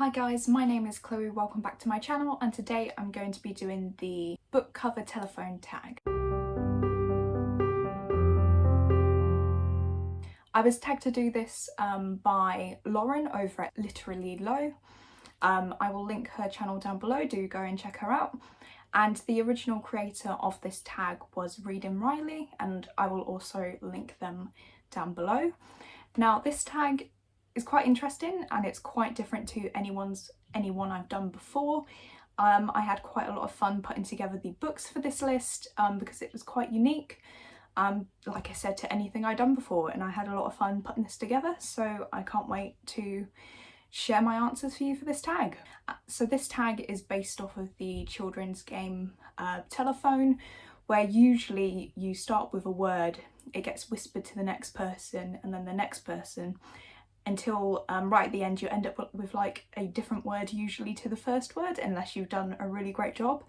Hi guys, my name is Chloe, welcome back to my channel, and today I'm going to be doing the book cover telephone tag. I was tagged to do this by Lauren over at Literally Low. I will link her channel down below, do go and check her out. And the original creator of this tag was Reading Riley, and I will also link them down below. Now this tag is quite interesting and it's quite different to anyone I've done before. I had quite a lot of fun putting together the books for this list because it was quite unique, like I said, to anything I'd done before, and I had a lot of fun putting this together, so I can't wait to share my answers for you for this tag. So this tag is based off of the children's game Telephone, where usually you start with a word, it gets whispered to the next person and then the next person, until right at the end you end up with like a different word usually to the first word, unless you've done a really great job.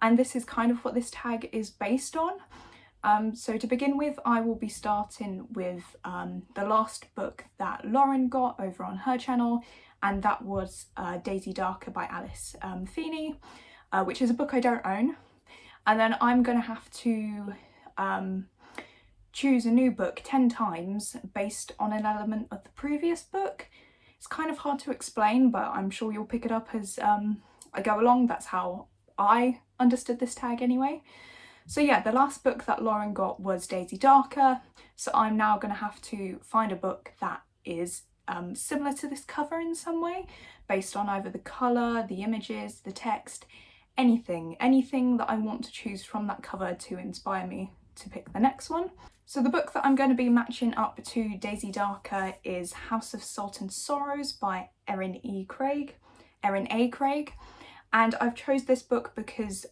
And this is kind of what this tag is based on. So to begin with, I will be starting with the last book that Lauren got over on her channel, and that was Daisy Darker by Alice Feeney, which is a book I don't own. And then I'm going to have to choose a new book 10 times based on an element of the previous book. It's kind of hard to explain, but I'm sure you'll pick it up as I go along. That's how I understood this tag anyway. So yeah, the last book that Lauren got was Daisy Darker, so I'm now going to have to find a book that is similar to this cover in some way, based on either the colour, the images, the text, anything that I want to choose from that cover to inspire me to pick the next one. So the book that I'm going to be matching up to Daisy Darker is House of Salt and Sorrows by Erin A. Craig. And I've chose this book because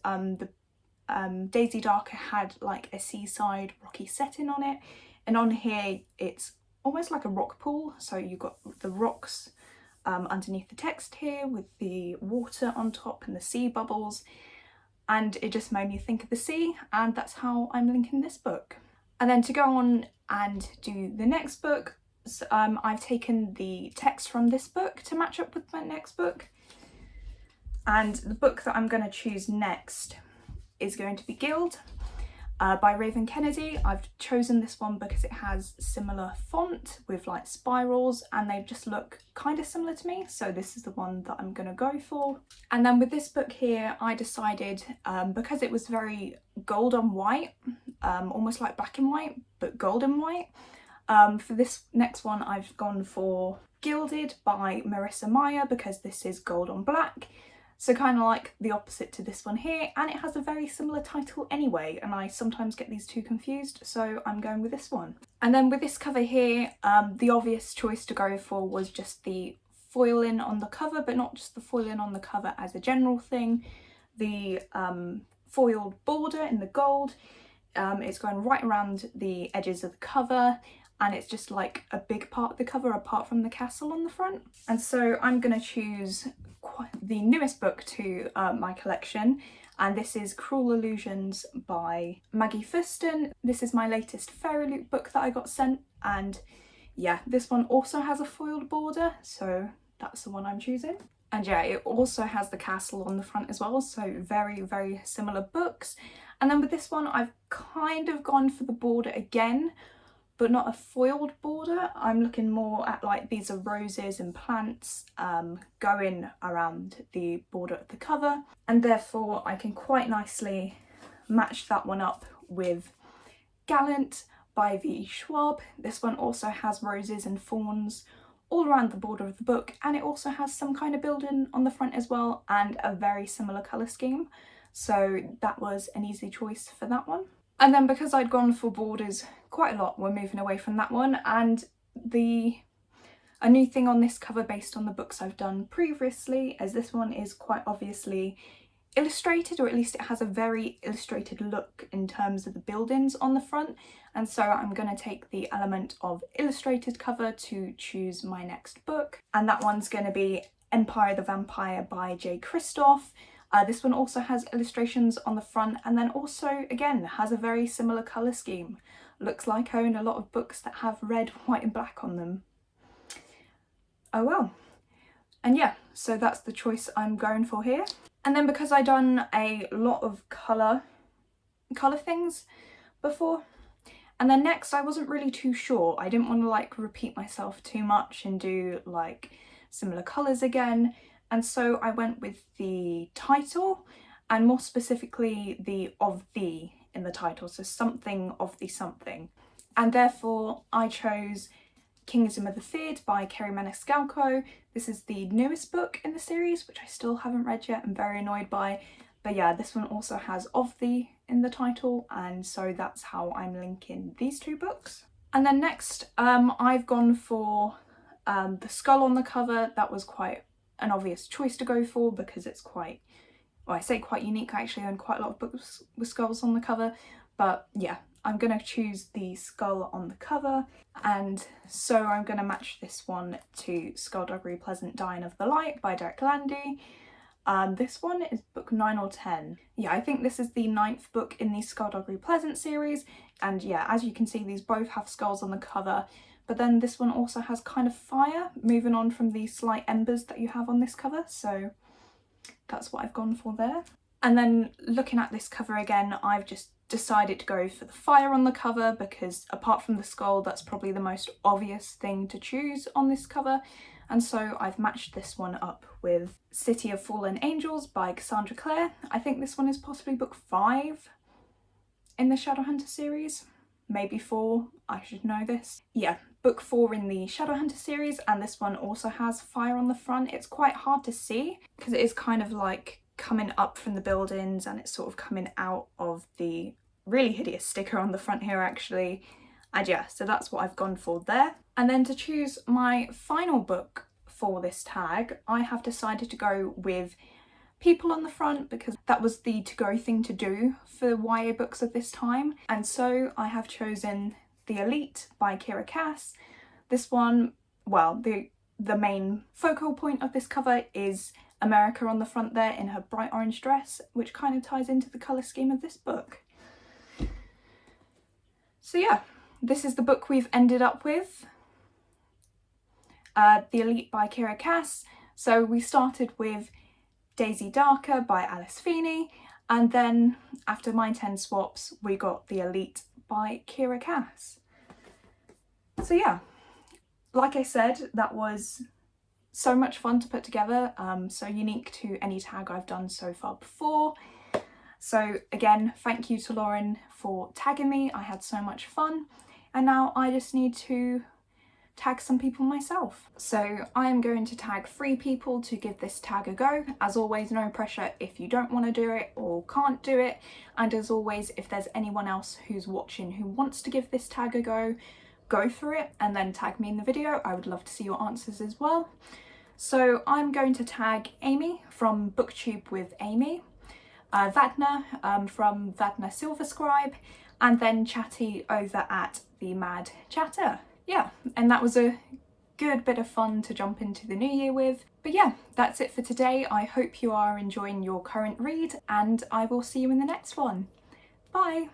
Daisy Darker had like a seaside rocky setting on it, and on here it's almost like a rock pool, so you've got the rocks underneath the text here with the water on top and the sea bubbles, and it just made me think of the sea, and that's how I'm linking this book. And then to go on and do the next book, so, I've taken the text from this book to match up with my next book, and the book that I'm going to choose next is going to be Guild by Raven Kennedy. I've chosen this one because it has similar font with like spirals, and they just look kind of similar to me, so this is the one that I'm going to go for. And then with this book here, I decided because it was very gold on white, almost like black and white but gold and white, for this next one I've gone for Gilded by Marissa Meyer, because this is gold on black, so kind of like the opposite to this one here, and it has a very similar title anyway, and I sometimes get these two confused, so I'm going with this one. And then with this cover here, the obvious choice to go for was just the foiling on the cover, but not just the foiling on the cover as a general thing. The foiled border in the gold, it's going right around the edges of the cover, and it's just like a big part of the cover apart from the castle on the front. And so I'm going to choose the newest book to my collection, and this is Cruel Illusions by Maggie Fuston. This is my latest Fairy Loot book that I got sent, and yeah, this one also has a foiled border, so that's the one I'm choosing. And yeah, it also has the castle on the front as well, so very, very similar books. And then with this one, I've kind of gone for the border again, but not a foiled border. I'm looking more at like these are roses and plants going around the border of the cover, and therefore I can quite nicely match that one up with Gallant by V. Schwab. This one also has roses and fawns all around the border of the book, and it also has some kind of building on the front as well, and a very similar colour scheme, so that was an easy choice for that one. And then because I'd gone for borders quite a lot, we're moving away from that one, and a new thing on this cover based on the books I've done previously, as this one is quite obviously illustrated, or at least it has a very illustrated look in terms of the buildings on the front, and so I'm going to take the element of illustrated cover to choose my next book, and that one's going to be Empire the Vampire by J. Kristoff. This one also has illustrations on the front, and then also again has a very similar colour scheme. Looks like I own a lot of books that have red, white and black on them. Oh well. And yeah, so that's the choice I'm going for here. And then because I've done a lot of colour things before, and then next I wasn't really too sure. I didn't want to like repeat myself too much and do like similar colours again. And so I went with the title, and more specifically the of the in the title, so something of the something. And therefore I chose Kingdom of the Feared by Kerry Maniscalco. This is the newest book in the series, which I still haven't read yet. I'm very annoyed by. But yeah, this one also has of the in the title, and so that's how I'm linking these two books. And then next, I've gone for the skull on the cover. That was quite an obvious choice to go for because it's quite, well, I say quite unique. I actually own quite a lot of books with skulls on the cover, but yeah, I'm gonna choose the skull on the cover, and so I'm gonna match this one to Skullduggery Pleasant Dying of the Light by Derek Landy. This one is book 9 or 10. Yeah, I think this is the 9th book in the Skullduggery Pleasant series, and yeah, as you can see, these both have skulls on the cover, but then this one also has kind of fire moving on from the slight embers that you have on this cover, so that's what I've gone for there. And then looking at this cover again, I've just decided to go for the fire on the cover because apart from the skull, that's probably the most obvious thing to choose on this cover. And so I've matched this one up with City of Fallen Angels by Cassandra Clare. I think this one is possibly book 5 in the Shadowhunter series, maybe 4, I should know this. Yeah, book 4 in the Shadowhunter series, and this one also has fire on the front. It's quite hard to see because it is kind of like coming up from the buildings and it's sort of coming out of the really hideous sticker on the front here actually. And yeah, so that's what I've gone for there. And then to choose my final book for this tag, I have decided to go with people on the front because that was the to-go thing to do for YA books of this time. And so I have chosen The Elite by Kira Cass. This one, well, the main focal point of this cover is America on the front there in her bright orange dress, which kind of ties into the colour scheme of this book. So yeah, this is the book we've ended up with. The Elite by Kira Cass. So we started with Daisy Darker by Alice Feeney, and then after my 10 swaps we got The Elite by Kira Cass. So yeah, like I said, that was so much fun to put together, so unique to any tag I've done so far before. So again, thank you to Lauren for tagging me. I had so much fun, and now I just need to tag some people myself. So I am going to tag 3 people to give this tag a go. As always, no pressure if you don't want to do it or can't do it, and as always, if there's anyone else who's watching who wants to give this tag a go for it and then tag me in the video. I would love to see your answers as well. So I'm going to tag Amy from BookTube with Amy, Vadna from Vadna Silverscribe, and then Chattie over at The Mad Chatter. Yeah, and that was a good bit of fun to jump into the new year with. But yeah, that's it for today. I hope you are enjoying your current read, and I will see you in the next one. Bye!